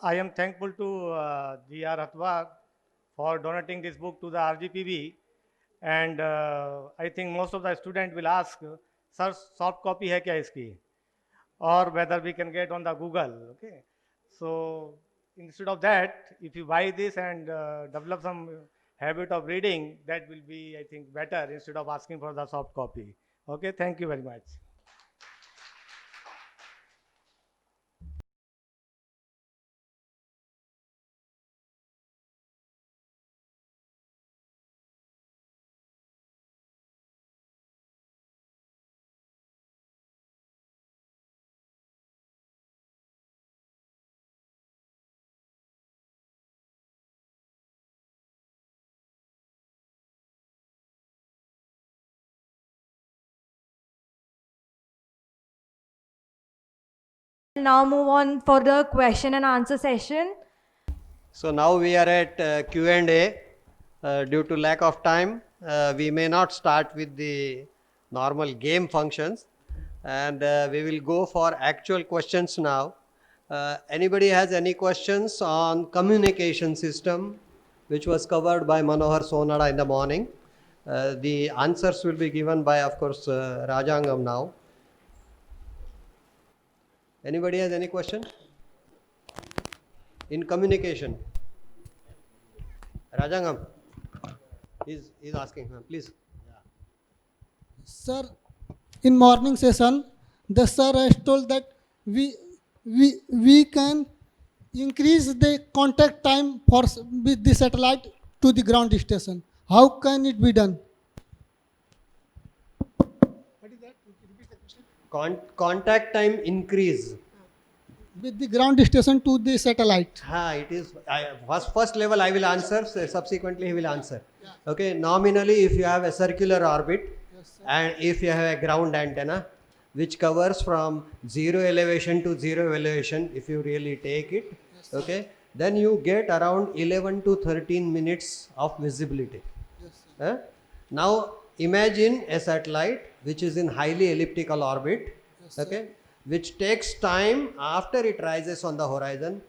I am thankful to G.R. Hatwa for donating this book to the RGPB. And I think most of the student will ask, sir, soft copy hai kya iski? Or whether we can get on the Google. Okay. So instead of that, if you buy this and develop some habit of reading, that will be, I think, better instead of asking for the soft copy. Okay. Thank you very much. Now move on for the question and answer session. So now we are at Q&A. Due to lack of time, we may not start with the normal game functions, and we will go for actual questions now. Anybody has any questions on communication system, which was covered by Manohar Sonada in the morning? The answers will be given by, of course, Rajangam now. Anybody has any question? In communication. Rajangam is asking, please. Sir, in morning session, the sir has told that we can increase the contact time for with the satellite to the ground station. How can it be done? What is that? Repeat the question. Contact time increase. With the ground station to the satellite. It is first level I will answer, subsequently he will answer. Okay, nominally if you have a circular orbit, and if you have a ground antenna which covers from 0 elevation to 0 elevation, if you really take it, okay, then you get around 11 to 13 minutes of visibility. Now imagine a satellite which is in highly elliptical orbit, okay, which takes time after it rises on the horizon,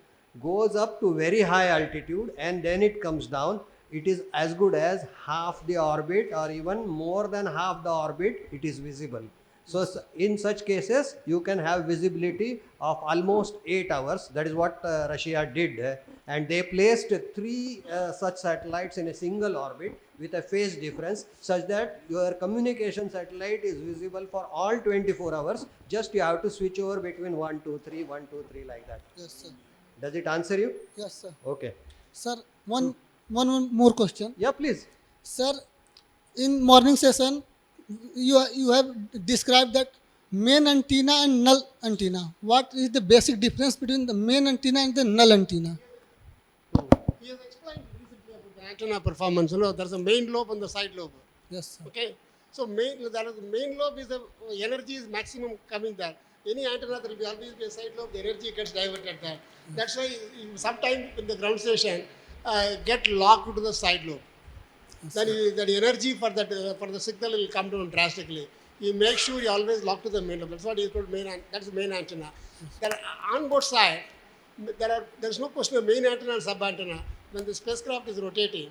goes up to very high altitude, and then it comes down. It is as good as half the orbit, or even more than half the orbit, it is visible. So in such cases, you can have visibility of almost 8 hours. That is what Russia did. And they placed 3 such satellites in a single orbit with a phase difference, such that your communication satellite is visible for all 24 hours. Just you have to switch over between 1, 2, 3, 1, 2, 3 like that. Yes, sir. Does it answer you? Yes, sir. Okay. Sir, one more question. Yeah, please. Sir, in morning session, you have described that main antenna and null antenna. What is the basic difference between the main antenna and the null antenna? He has explained recently about the antenna performance. You know, there's a main lobe and the side lobe. Yes, sir. Okay, so main lobe is the energy is maximum coming there. Any antenna there will be always be a side lobe. The energy gets diverted there. That's why sometimes in the ground station get locked to the side lobe. Then that energy for the signal will come down drastically. You make sure you always lock to the main lobe. That's what is called that's the main antenna. There are, on both sides, there's no question of main antenna and sub antenna. When the spacecraft is rotating,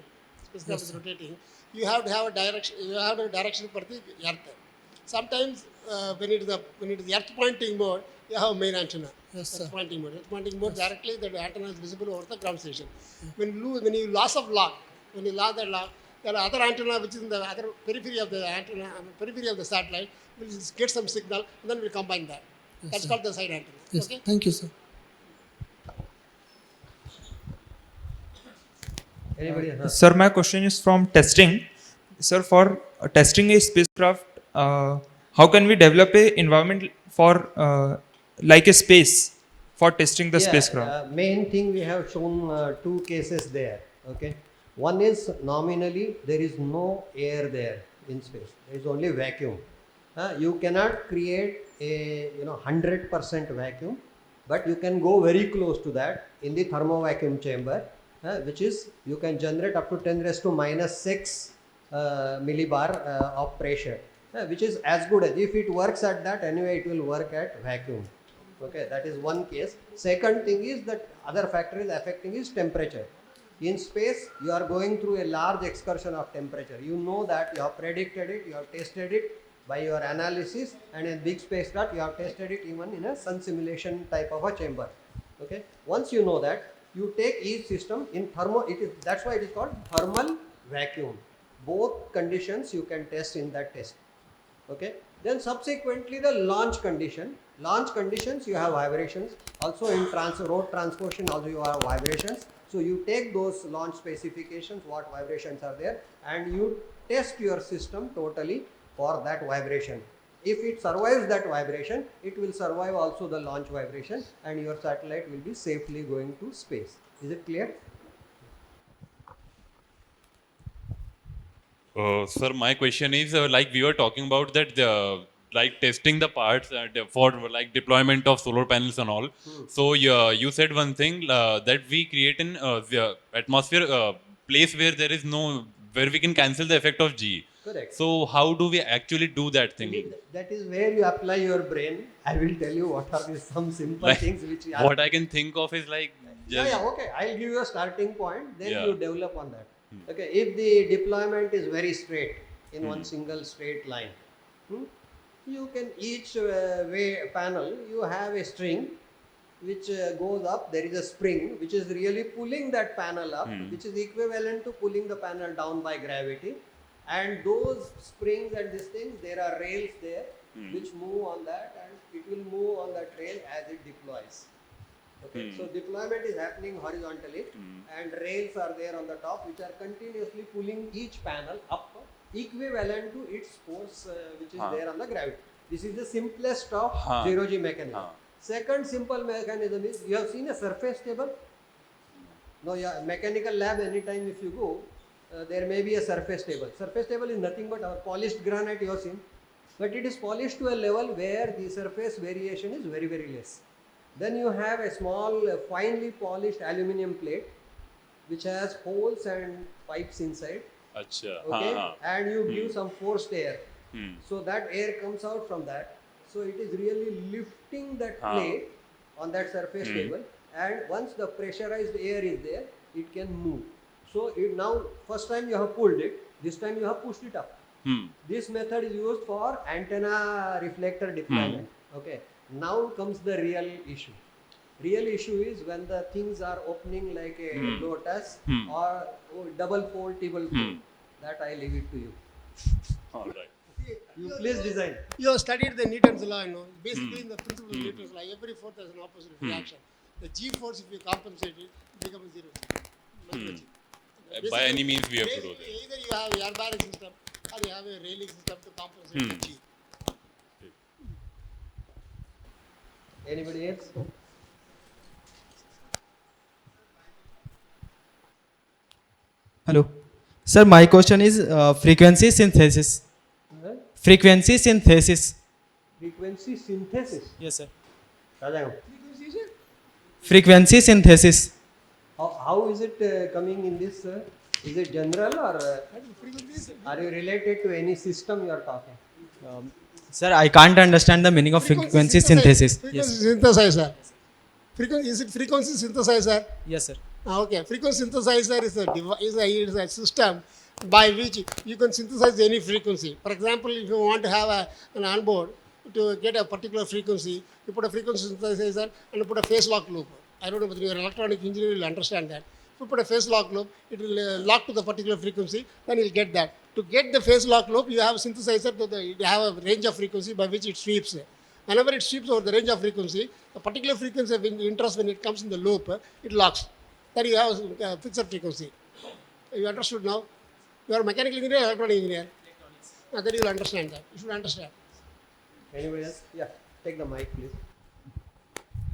you have to have a direction. You have a direction for the earth. Sometimes when it is the earth pointing mode, you have a main antenna. Yes, sir. Earth pointing mode. Earth pointing mode directly, the antenna is visible over the ground station. When you loss lock, that lock, there are other antenna which is in the other periphery of the antenna, periphery of the satellite, will get some signal, and then we combine that. Yes, That's sir. called the side antenna. Yes. Okay? Thank you, sir. Anybody? Sir, my question is from testing. Sir, for testing a spacecraft, how can we develop a environment for like a space for testing the spacecraft? Main thing we have shown 2 cases there. Okay, one is nominally there is no air there in space. There is only vacuum. You cannot create a 100% vacuum, but you can go very close to that in the thermo-vacuum chamber, which is you can generate up to 10⁻⁻⁶ millibar of pressure, which is as good as if it works at that, anyway it will work at vacuum. Okay, that is one case. Second thing is that other factor is affecting is temperature. In space, you are going through a large excursion of temperature. You know that, you have predicted it, you have tested it by your analysis, and in big spacecraft, you have tested it even in a sun simulation type of a chamber. Okay, once you know that, you take each system in that's why it is called thermal vacuum. Both conditions you can test in that test. Okay, then subsequently the launch conditions you have vibrations. Also in road transportation also you have vibrations. So you take those launch specifications, what vibrations are there, and you test your system totally for that vibration. If it survives that vibration, it will survive also the launch vibration, and your satellite will be safely going to space. Is it clear? Sir, my question is like we were talking about that like testing the parts for like deployment of solar panels and all. So you said one thing that we create in the atmosphere place where there is no where we can cancel the effect of G. Correct. So how do we actually do that thing? That is where you apply your brain. I will tell you what are some simple Like, things which are. what I can think of is like just Okay. I'll give you a starting point. Then Yeah. you develop on that. Okay. If the deployment is very straight in one single straight line, you can each way panel you have a string which goes up. There is a spring which is really pulling that panel up, which is equivalent to pulling the panel down by gravity. And those springs and these things, there are rails there which move on that, and it will move on that rail as it deploys. Okay, so deployment is happening horizontally, and rails are there on the top which are continuously pulling each panel up equivalent to its force which is there on the gravity. This is the simplest of zero G mechanism. Second simple mechanism is, you have seen a surface table? No, yeah, mechanical lab, anytime if you go, there may be a surface table. Surface table is nothing but our polished granite you have seen, but it is polished to a level where the surface variation is very, very less. Then you have a small finely polished aluminum plate which has holes and pipes inside. Acha. Okay, and you give some forced air, so that air comes out from that. So it is really lifting that plate on that surface table, and once the pressurized air is there, it can move. So it now, first time you have pulled it, this time you have pushed it up. This method is used for antenna reflector deployment. Okay, now comes the real issue. Real issue is when the things are opening like a lotus or double fold, triple fold. That I leave it to you. All right. You please design. You have studied the Newton's law, you know. Basically, in the principle of Newton's law, every force has an opposite reaction. The G force, if you compensate it, becomes zero. By any means we have to do that. Either you have a air-bearing system or you have a railing system to compensate the G. Anybody else? Hello. Sir, my question is frequency synthesis. Frequency synthesis. Frequency synthesis. Yes, sir. Rajangam. Frequency synthesis. How is it coming in this? Is it general or are you related to any system you are talking? Sir, I can't understand the meaning of frequency synthesis. Frequency Yes. synthesizer. Is it frequency synthesizer? Yes, sir. Okay, frequency synthesizer is a system by which you can synthesize any frequency. For example, if you want to have an onboard to get a particular frequency, you put a frequency synthesizer and you put a phase lock loop. I don't know whether you're an electronic engineer will understand that. If you put a phase lock loop, it will lock to the particular frequency, then you'll get that. To get the phase lock loop, you have a synthesizer, you have a range of frequency by which it sweeps. Whenever it sweeps over the range of frequency, a particular frequency of interest when it comes in the loop, it locks. Then you have a fixed frequency. You understood now? You are a mechanical engineer or electronic engineer? Then you will understand that. You should understand. Anybody else? Yeah, take the mic, please.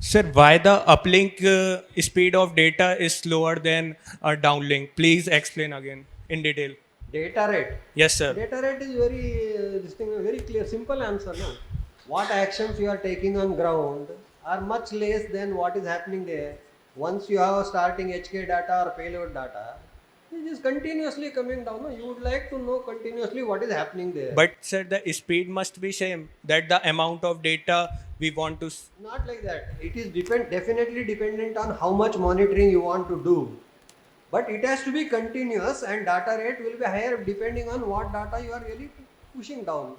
Sir, why the uplink speed of data is slower than a downlink? Please explain again in detail. Data rate. Yes, sir. Data rate is very clear, simple answer. No? What actions you are taking on ground are much less than what is happening there. Once you have starting HK data or payload data, It is continuously coming down. No? You would like to know continuously what is happening there. But sir, the speed must be same. That the amount of data we want to. Not like that. It is definitely dependent on how much monitoring you want to do. But it has to be continuous, and data rate will be higher depending on what data you are really pushing down.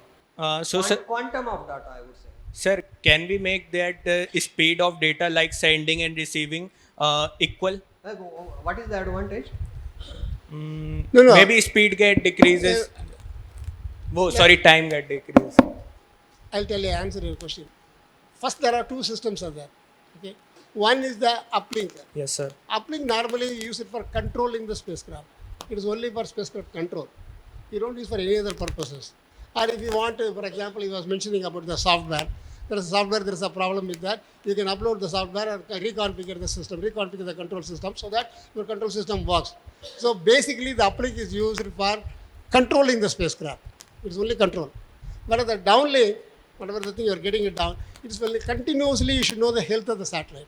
So sir, Quantum of data, I would say. sir, can we make that speed of data like sending and receiving equal? What is the advantage? No. Maybe speed get decreases. Sorry, time get decreases. I'll tell you, answer your question. First, there are two systems are there. Okay, one is the uplink. Yes, sir. Uplink normally you use it for controlling the spacecraft. It is only for spacecraft control. You don't use for any other purposes. Or if you want to, for example, he was mentioning about the software. There is a software, there is a problem with that. You can upload the software and reconfigure the system, reconfigure the control system so that your control system works. So basically, the uplink is used for controlling the spacecraft. It's only control. But the downlink, whatever the thing you're getting it down, it's only continuously you should know the health of the satellite.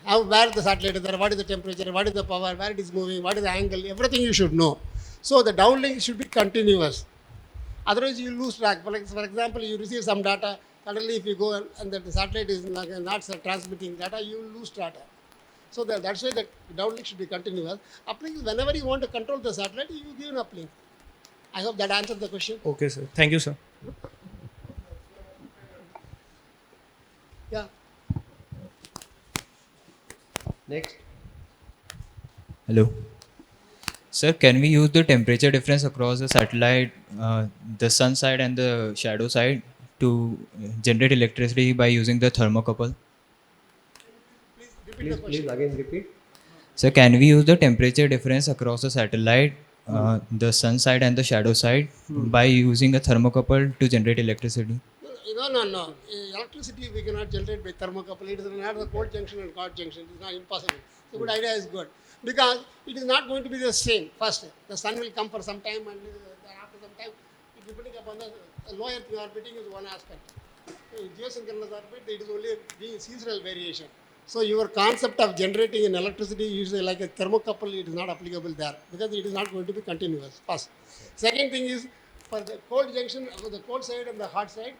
Where the satellite is there, what is the temperature, what is the power, where it is moving, what is the angle, everything you should know. So the downlink should be continuous. Otherwise you lose track. For example, you receive some data, suddenly if you go and the satellite is not transmitting data, you lose data. So that's why the downlink should be continuous. Uplink is whenever you want to control the satellite, you give an uplink. I hope that answered the question. Okay, sir. Thank you, sir. Yeah. Next. Hello. Sir, can we use the temperature difference across the satellite, the sun side and the shadow side to generate electricity by using the thermocouple? Repeat the question. Please again repeat. Sir, can we use the temperature difference across the satellite, the sun side and the shadow side by using a thermocouple to generate electricity? No. Electricity we cannot generate by thermocouple. It is not the cold junction and hot junction. It is not impossible. The good idea is good. Because it is not going to be the same. First, the sun will come for some time and after some time, depending upon the low Earth orbiting is one aspect. Geosynchronous orbit, it is only being seasonal variation. So your concept of generating an electricity usually like a thermocouple, it is not applicable there because it is not going to be continuous. First. Second thing is for the cold junction, the cold side and the hot side,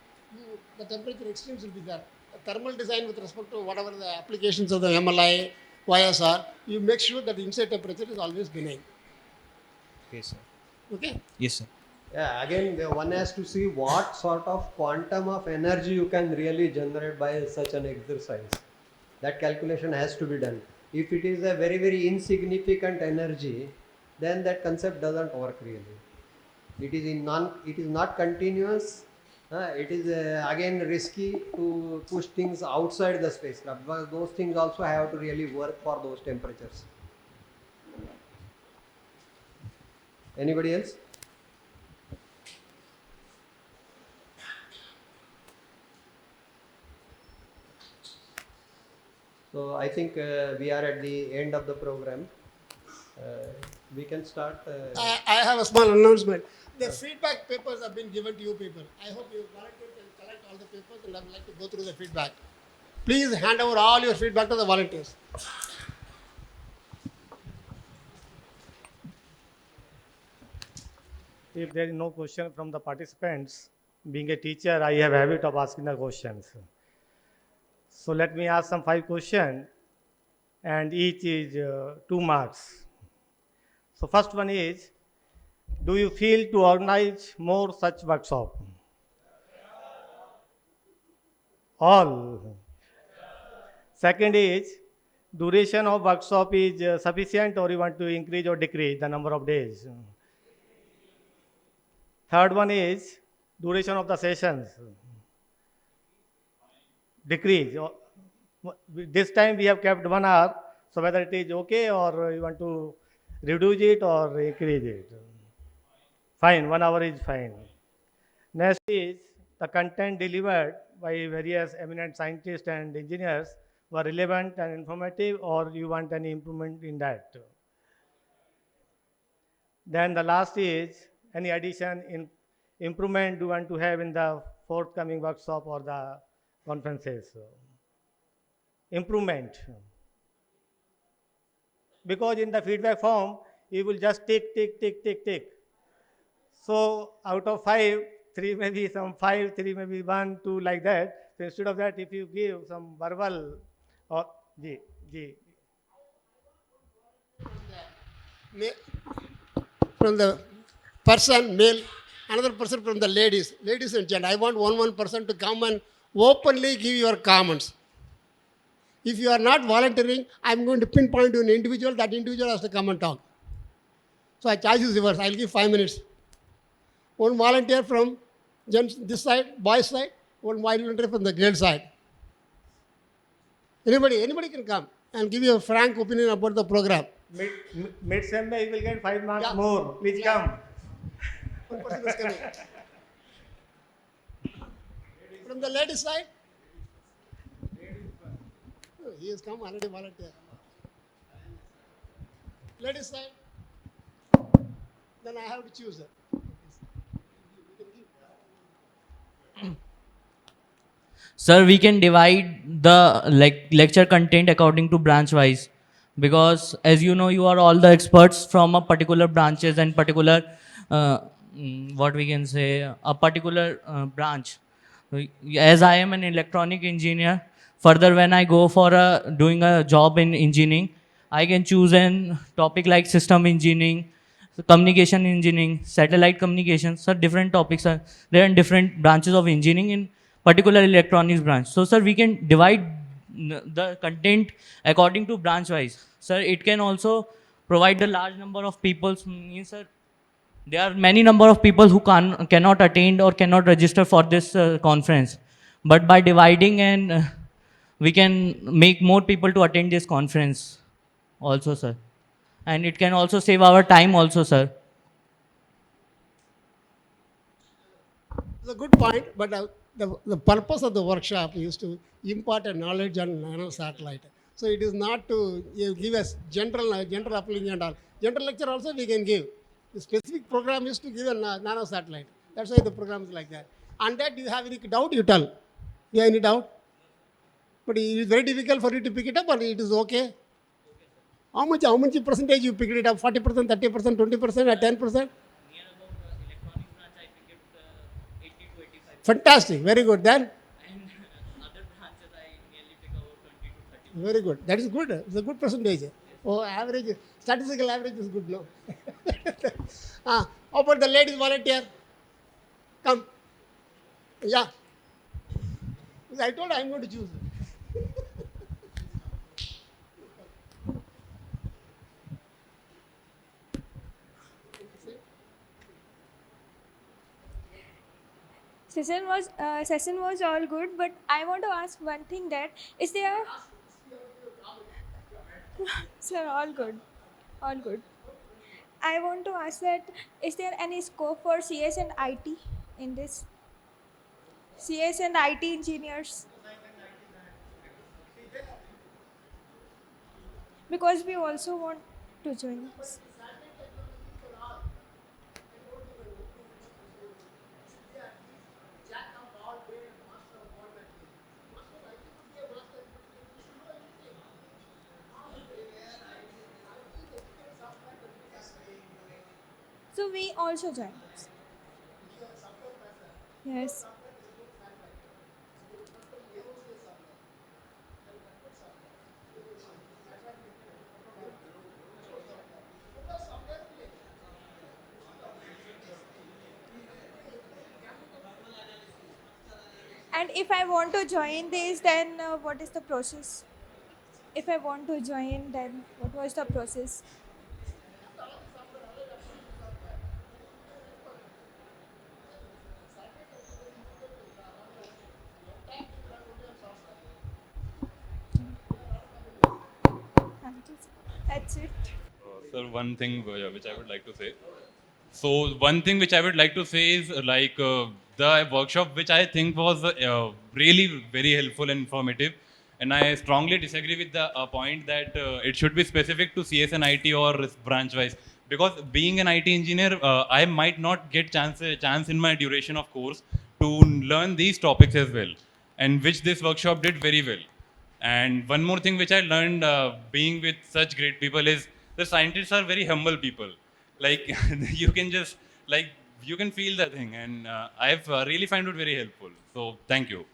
the temperature extremes will be there. The thermal design with respect to whatever the applications of the MLI, YSR, you make sure that the inside temperature is always benign. Okay, sir. Okay? Yes, sir. Yeah, again, one has to see what sort of quantum of energy you can really generate by such an exercise. That calculation has to be done. If it is a very, very insignificant energy, then that concept doesn't work really. It is not continuous. It is again risky to push things outside the spacecraft because those things also have to really work for those temperatures. Anybody else? So I think we are at the end of the program. We can start. I have a small announcement. The feedback papers have been given to you people. I hope you volunteers can collect all the papers and I would like to go through the feedback. Please hand over all your feedback to the volunteers. If there is no question from the participants, being a teacher, I have a habit of asking the questions. So let me ask some 5 questions, and each is 2 marks. So first one is, do you feel to organize more such workshop? All. Second is, duration of workshop is sufficient or you want to increase or decrease the number of days? Third one is, duration of the sessions. Decrease. This time we have kept 1 hour, so whether it is okay or you want to reduce it or increase it. Fine, 1 hour is fine. Next is the content delivered by various eminent scientists and engineers were relevant and informative, or you want any improvement in that. Then the last is any addition in improvement you want to have in the forthcoming workshop or the conferences. Improvement. Because in the feedback form, he will just take, take, take, take, take. So out of 5, 3 may be some 5, 3 may be 1, 2, like that. So instead of that, if you give some verbal or ji, from the person, male, another person from the ladies. Ladies and gentlemen, I want one person to come and openly give your comments. If you are not volunteering, I'm going to pinpoint to an individual. That individual has to come and talk. So I choice is yours. I'll give 5 minutes. One volunteer from gents this side, boys side. One volunteer from the girl side. Anybody can come and give you a frank opinion about the program. Mid-sem he will get 5 marks Yeah. more. Please come. One person is coming. From the ladies side? Oh, he has come already volunteer. Ladies side? Then I have to choose. Sir, we can divide the lecture content according to branch wise, because as you know, you are all the experts from a particular branches and particular what we can say a particular branch. As I am an electronic engineer, further when I go for doing a job in engineering, I can choose an topic like system engineering, communication engineering, satellite communication. Sir, different topics are there in different branches of engineering in particular electronics branch. So sir, we can divide the content according to branch wise. Sir, it can also provide a large number of people. Means, sir, there are many number of people who cannot attend or cannot register for this conference. But by dividing and we can make more people to attend this conference also, sir. And it can also save our time also, sir. It's a good point, but the purpose of the workshop is to impart a knowledge on nano satellite. So it is not to give us general uplink and all. General lecture also we can give. The specific program is to give a nano satellite. That's why the program is like that. On that, you have any doubt, you tell. You have any doubt? But it is very difficult for you to pick it up, or it is okay? How much percentage you picked it up? 40%, 30%, 20%, or 10%? Fantastic, very good. Then? Very good. That is good. It's a good percentage. Oh, average, statistical average is good, no? How about the ladies volunteer? Come. Yeah. I told I'm going to choose. Session was all good, but I want to ask one thing, that is there sir, all good. I want to ask that is there any scope for CS and IT in this? CS and IT engineers? Because we also want to join this. So we also join this. Yes. And if I want to join this, then what is the process? If I want to join, then what was the process? That's it. Sir, one thing which I would like to say. So one thing which I would like to say is the workshop which I think was really very helpful and informative, and I strongly disagree with the point that it should be specific to CS and IT or branch wise, because being an IT engineer, I might not get chance in my duration of course to learn these topics as well, and which this workshop did very well. And one more thing which I learned being with such great people is the scientists are very humble people. Like you can just like you can feel the thing, and I've really found it very helpful. So thank you.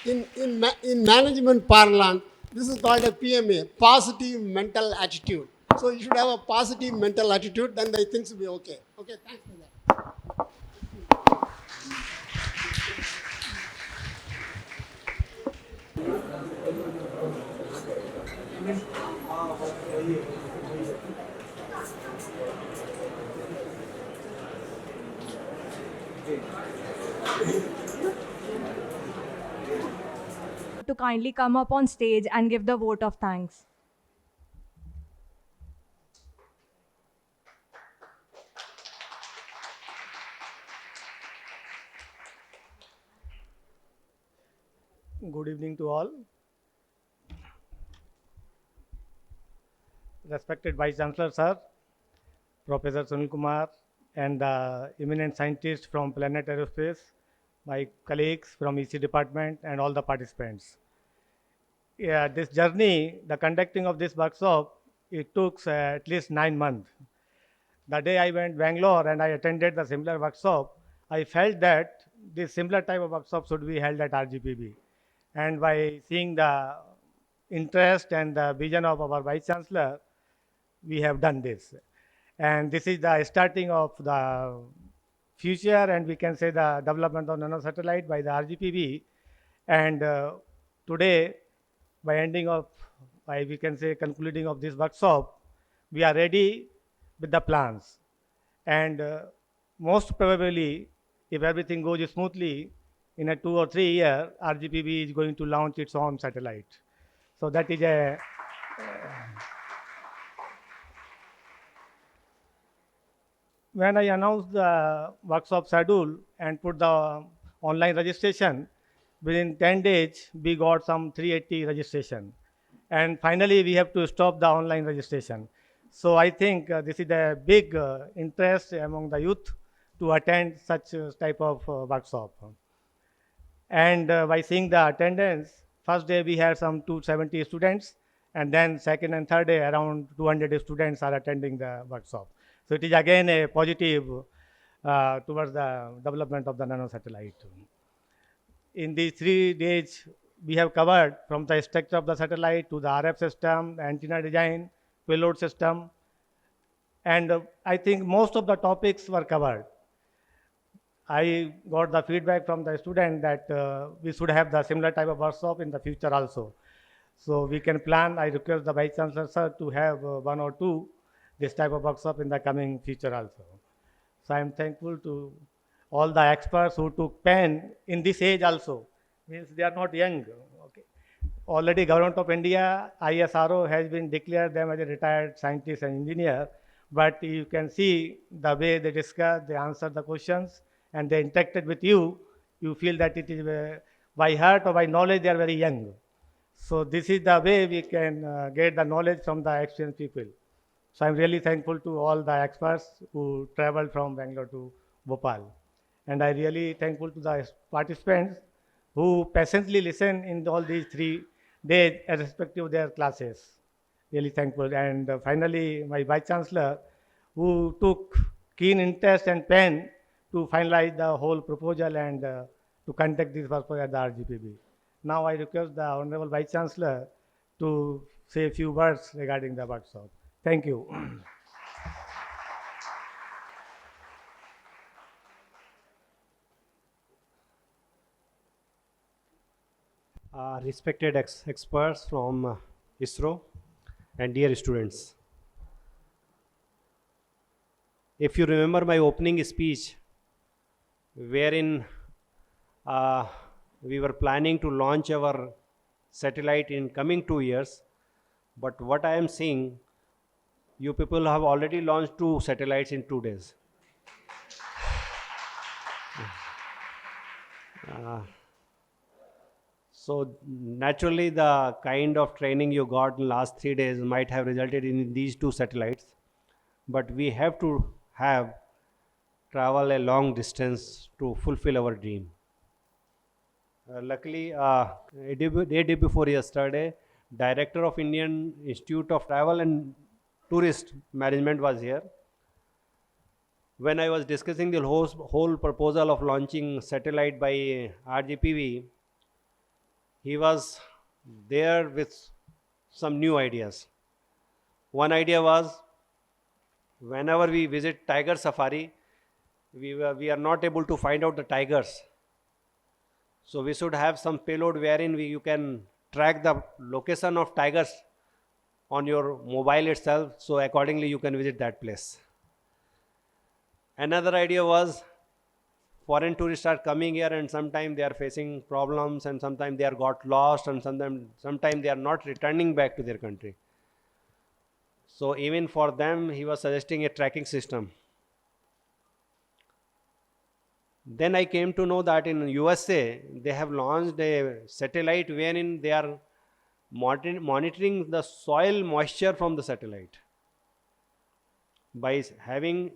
In management parlance, this is called a PMA, positive mental attitude. So you should have a positive mental attitude, then the things will be okay. Okay, thanks for that. To kindly come up on stage and give the vote of thanks. Good evening to all. Respected Vice Chancellor, Sir, Professor Sunil Kumar, and the eminent scientists from Planet Aerospace, my colleagues from EC department, and all the participants. Yeah, this journey, the conducting of this workshop, it took at least 9 months. The day I went Bangalore and I attended the similar workshop, I felt that this similar type of workshop should be held at RGPB. And by seeing the interest and the vision of our Vice Chancellor, we have done this. And this is the starting of the future, and we can say the development of nanosatellite by the RGPB. And today, by ending of, by we can say concluding of this workshop, we are ready with the plans. And most probably, if everything goes smoothly, in a 2 or 3 year, RGPB is going to launch its own satellite. So that is a when I announced the workshop schedule and put the online registration, within 10 days, we got some 380 registration. And finally, we have to stop the online registration. So I think this is a big interest among the youth to attend such type of workshop. And by seeing the attendance, first day we had some 270 students, and then second and third day around 200 students are attending the workshop. So it is again a positive towards the development of the nanosatellite. In these 3 days, we have covered from the structure of the satellite to the RF system, antenna design, payload system, and I think most of the topics were covered. I got the feedback from the student that we should have the similar type of workshop in the future also. So we can plan, I request the Vice Chancellor, Sir, to have 1 or 2 this type of workshop in the coming future also. So I am thankful to all the experts who took pen in this age also. Means they are not young. Okay. Already Government of India, ISRO has been declared them as a retired scientist and engineer, but you can see the way they discuss, they answer the questions, and they interacted with you, you feel that it is by heart or by knowledge they are very young. So this is the way we can get the knowledge from the experienced people. So I'm really thankful to all the experts who traveled from Bangalore to Bhopal. And I really thankful to the participants who patiently listen in all these 3 days irrespective of their classes. Really thankful. And finally, my Vice Chancellor who took keen interest and pen to finalize the whole proposal and to conduct this workshop at the RGPB. Now I request the Honorable Vice Chancellor to say a few words regarding the workshop. Thank you. Respected experts from ISRO and dear students. If you remember my opening speech, wherein we were planning to launch our satellite in coming 2 years, but what I am seeing, you people have already launched 2 satellites in 2 days. So naturally the kind of training you got in last 3 days might have resulted in these 2 satellites, but we have to travel a long distance to fulfill our dream. Luckily, day before yesterday, Director of Indian Institute of Travel and Tourist Management was here. When I was discussing the whole proposal of launching satellite by RGPV, he was there with some new ideas. One idea was, whenever we visit tiger safari, we are not able to find out the tigers. So we should have some payload wherein you can track the location of tigers on your mobile itself, so accordingly you can visit that place. Another idea was, foreign tourists are coming here and sometimes they are facing problems and sometimes they are got lost and sometimes they are not returning back to their country. So even for them, he was suggesting a tracking system. Then I came to know that in USA, they have launched a satellite wherein they are monitoring the soil moisture from the satellite. By having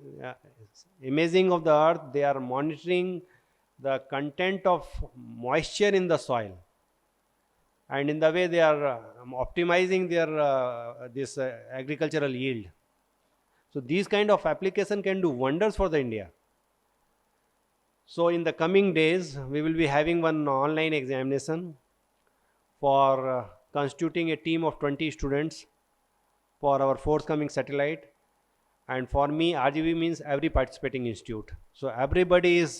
imaging of the earth, they are monitoring the content of moisture in the soil. And in the way they are optimizing their this agricultural yield. So these kind of application can do wonders for the India. So in the coming days, we will be having one online examination for constituting a team of 20 students for our forthcoming satellite. And for me, RGV means every participating institute. So everybody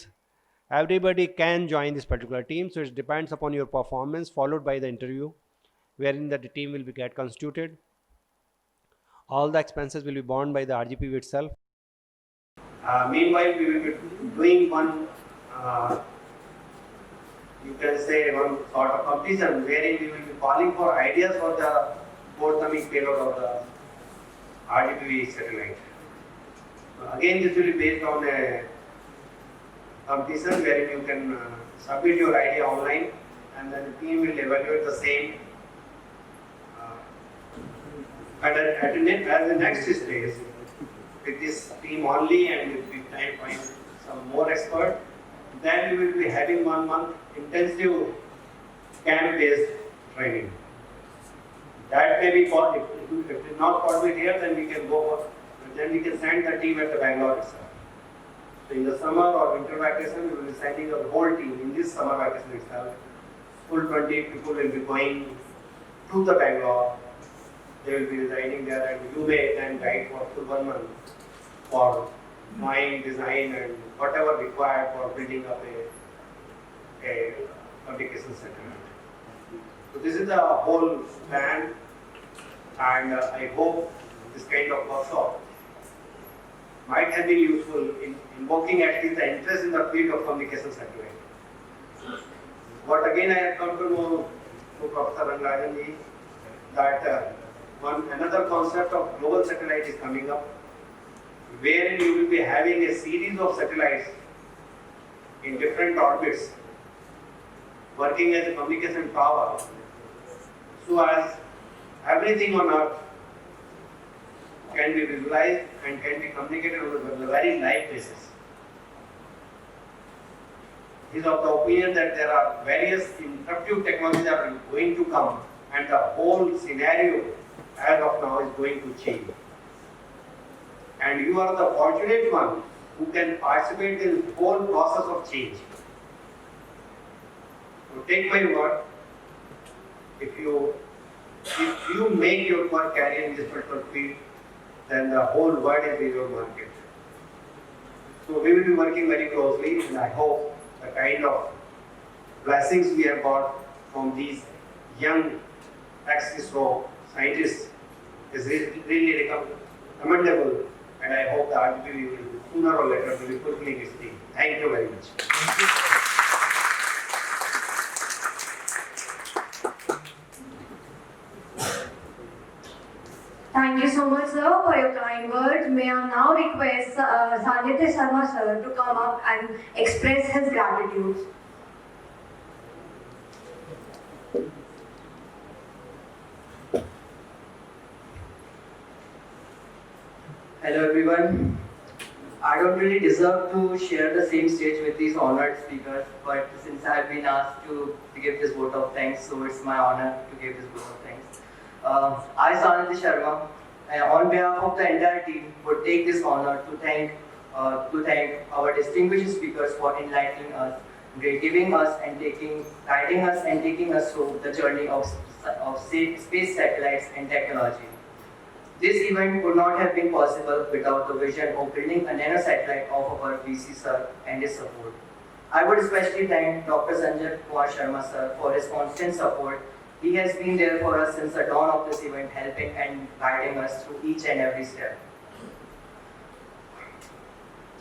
can join this particular team. So it depends upon your performance, followed by the interview, wherein the team will be get constituted. All the expenses will be borne by the RGPV itself. Meanwhile, we will be doing one, you can say one sort of competition wherein we will be calling for ideas for the forthcoming payload of the RGPV satellite. Again, this will be based on a competition wherein you can submit your idea online and then the team will evaluate the same. At the next stage, with this team only and if we try to find some more expert, then we will be having 1 month intensive camp-based training. That may be called, if it is not called here, then we can then we can send the team at the Bangalore itself. So in the summer or winter vacation, we will be sending the whole team in this summer vacation itself. Full 20 people will be going to the Bangalore. They will be residing there and you may then guide for full 1 month for drawing, design and whatever required for building up a communication settlement. So this is the whole plan and I hope this kind of workshop might have been useful in invoking at least the interest in the field of communication satellite. What again I have come to know through Professor Rangarajan ji that another concept of global satellite is coming up, wherein you will be having a series of satellites in different orbits working as a communication tower, so as everything on Earth can be visualized and can be communicated on a very live basis. He is of the opinion that there are various interruptive technologies that are going to come and the whole scenario as of now is going to change. And you are the fortunate one who can participate in the whole process of change. So take my word, if you make your work carry in this particular field, then the whole world is in your market. So we will be working very closely and I hope the kind of blessings we have got from these young ex-ISRO scientists is really commendable and I hope the RGPV will sooner or later will be fulfilling its thing. Thank you very much. Thank you so much, sir, for your kind words. May I now request Sanjay Sharma, sir, to come up and express his gratitude. Hello everyone. I don't really deserve to share the same stage with these honored speakers, but since I have been asked to give this vote of thanks, so it's my honor to give this vote of thanks. I, Sanidhya Sharma, on behalf of the entire team, would take this honor to thank our distinguished speakers for enlightening us, guiding us and taking us through the journey of space satellites and technology. This event would not have been possible without the vision of building a nanosatellite of our VC sir and his support. I would especially thank Dr. Sanjay Kumar Sharma sir for his constant support. He has been there for us since the dawn of this event, helping and guiding us through each and every step.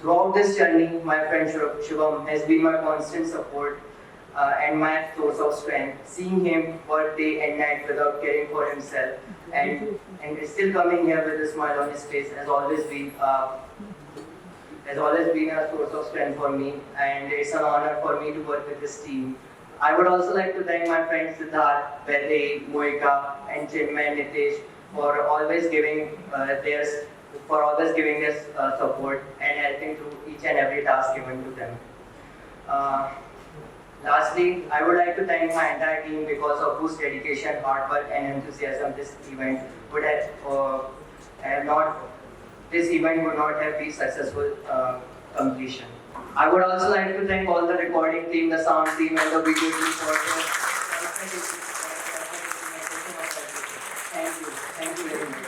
Throughout this journey, my friend Shubham has been my constant support and my source of strength. Seeing him work day and night without caring for himself and still coming here with a smile on his face has always been a source of strength for me, and it's an honor for me to work with this team. I would also like to thank my friends Siddharth, Belle, Moika, and Chinmay and Nitesh for always giving their support and helping through each and every task given to them. Lastly, I would like to thank my entire team because of whose dedication, hard work, and enthusiasm this event would not have been successful completion. I would also like to thank all the recording team, the sound team, and the video team for their Thank you very much.